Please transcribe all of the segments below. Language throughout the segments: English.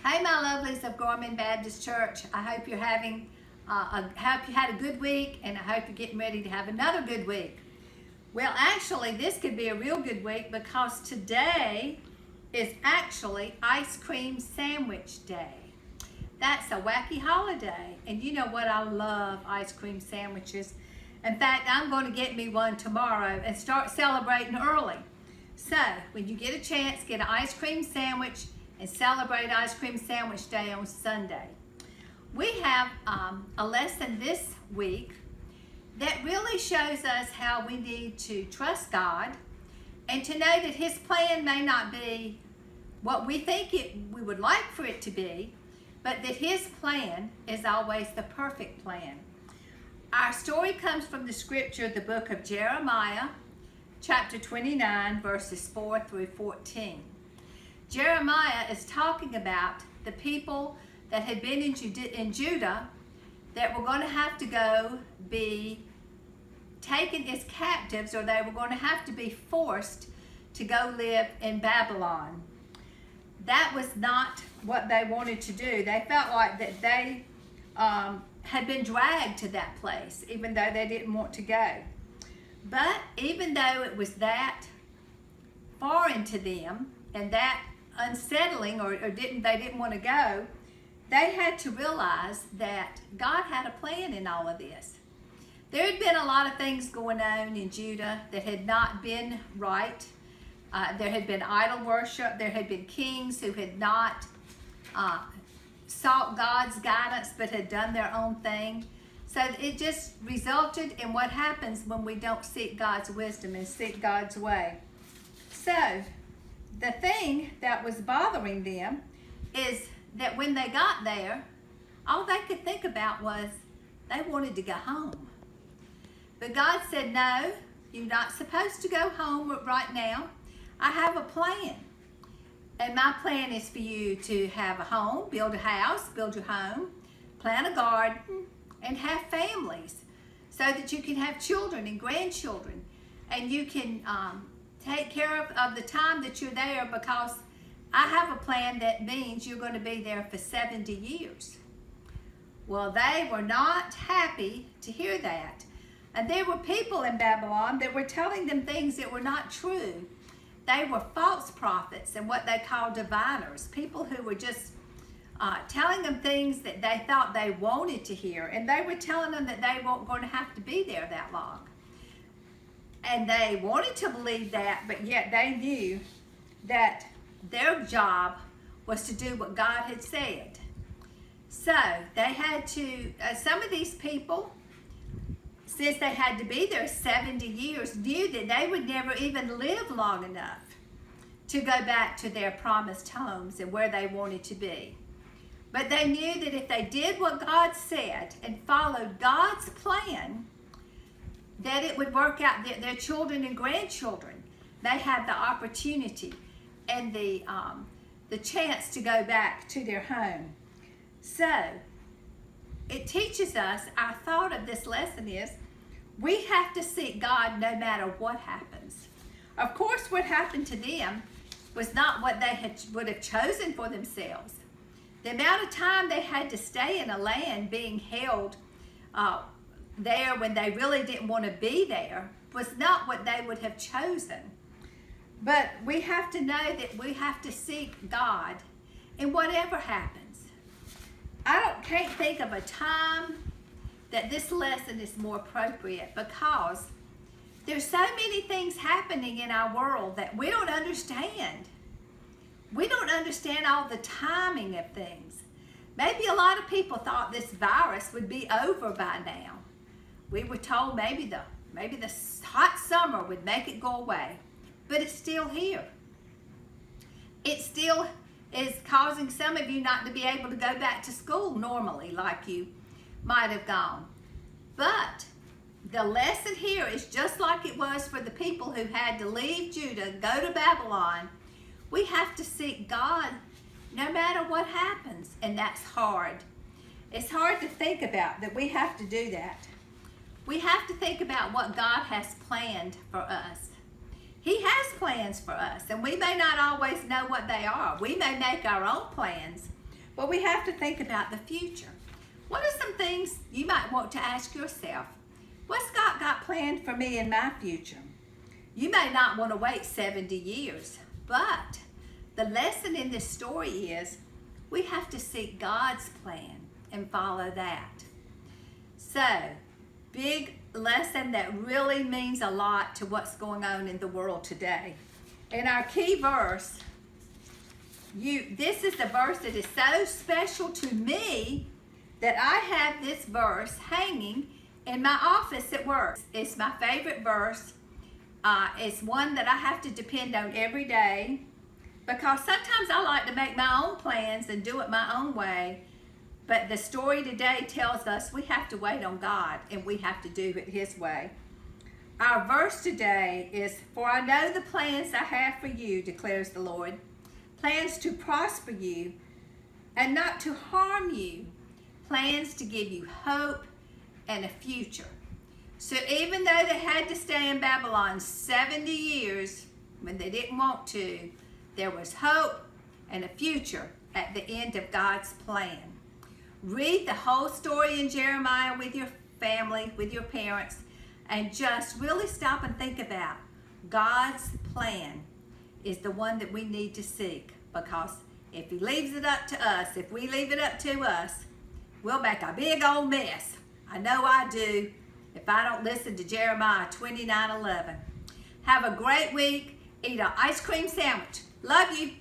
Hey, my lovelies of Gorman Baptist Church. I hope you're having, hope you had a good week, and I hope you're getting ready to have another good week. Well, actually, this could be a real good week because today is actually Ice Cream Sandwich Day. That's a wacky holiday, and you know what? I love ice cream sandwiches. In fact, I'm going to get me one tomorrow and start celebrating early. So, when you get a chance, get an ice cream sandwich and celebrate Ice Cream Sandwich Day on Sunday. We have a lesson this week that really shows us how we need to trust God and to know that His plan may not be what we think we would like for it to be, but that His plan is always the perfect plan. Our story comes from the scripture, the book of Jeremiah, chapter 29, verses 4 through 14. Jeremiah is talking about the people that had been in Judah that were going to have to go be taken as captives, or they were going to have to be forced to go live in Babylon. That was not what they wanted to do. They felt like that they had been dragged to that place, even though they didn't want to go. But even though it was that foreign to them and that unsettling, or they didn't want to go, they had to realize that God had a plan in all of this. There had been a lot of things going on in Judah that had not been right. There had been idol worship. There had been kings who had not sought God's guidance but had done their own thing. So it just resulted in what happens when we don't seek God's wisdom and seek God's way. So the thing that was bothering them is that when they got there, all they could think about was they wanted to go home. But God said, no, you're not supposed to go home right now. I have a plan. And my plan is for you to have a home, build a house, build your home, plant a garden, and have families so that you can have children and grandchildren. And you can take care of the time that you're there, because I have a plan that means you're going to be there for 70 years. Well, they were not happy to hear that. And there were people in Babylon that were telling them things that were not true. They were false prophets and what they call diviners, people who were just telling them things that they thought they wanted to hear. And they were telling them that they weren't going to have to be there that long. And they wanted to believe that, but yet they knew that their job was to do what God had said. So they had to, some of these people, since they had to be there 70 years, knew that they would never even live long enough to go back to their promised homes and where they wanted to be. But they knew that if they did what God said and followed God's plan, that it would work out. Their children and grandchildren, they had the opportunity and the chance to go back to their home. So it teaches us, our thought of this lesson is, we have to seek God no matter what happens. Of course, what happened to them was not what they would have chosen for themselves. The amount of time they had to stay in a land being held there when they really didn't want to be there was not what they would have chosen. But we have to know that we have to seek God in whatever happens. Can't think of a time that this lesson is more appropriate, because there's so many things happening in our world that we don't understand. We don't understand all the timing of things. Maybe a lot of people thought this virus would be over by now. We were told maybe the hot summer would make it go away, but it's still here. It still is causing some of you not to be able to go back to school normally like you might have gone. But the lesson here is just like it was for the people who had to leave Judah, go to Babylon. We have to seek God no matter what happens, and that's hard. It's hard to think about that we have to do that. We have to think about what God has planned for us. He has plans for us, and we may not always know what they are. We may make our own plans, Well, we have to think about the future. What are some things you might want to ask yourself? What's God got planned for me in my future? You may not want to wait 70 years, but the lesson in this story is we have to seek God's plan and follow that. So, big lesson that really means a lot to what's going on in the world today. In our key verse, this is the verse that is so special to me that I have this verse hanging in my office at work. It's my favorite verse. It's one that I have to depend on every day because sometimes I like to make my own plans and do it my own way. But the story today tells us we have to wait on God and we have to do it His way. Our verse today is, "For I know the plans I have for you, declares the Lord, plans to prosper you and not to harm you, plans to give you hope and a future." So even though they had to stay in Babylon 70 years when they didn't want to, there was hope and a future at the end of God's plan. Read the whole story in Jeremiah with your family, with your parents, and just really stop and think about God's plan is the one that we need to seek, because if He leaves it up to us, if we leave it up to us, we'll make a big old mess. I know I do if I don't listen to Jeremiah 29:11. Have a great week. Eat an ice cream sandwich. Love you.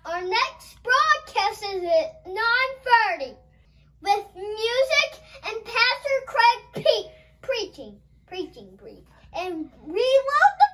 Our next broadcast is at 9:30 with music and Pastor Craig preaching. And we love the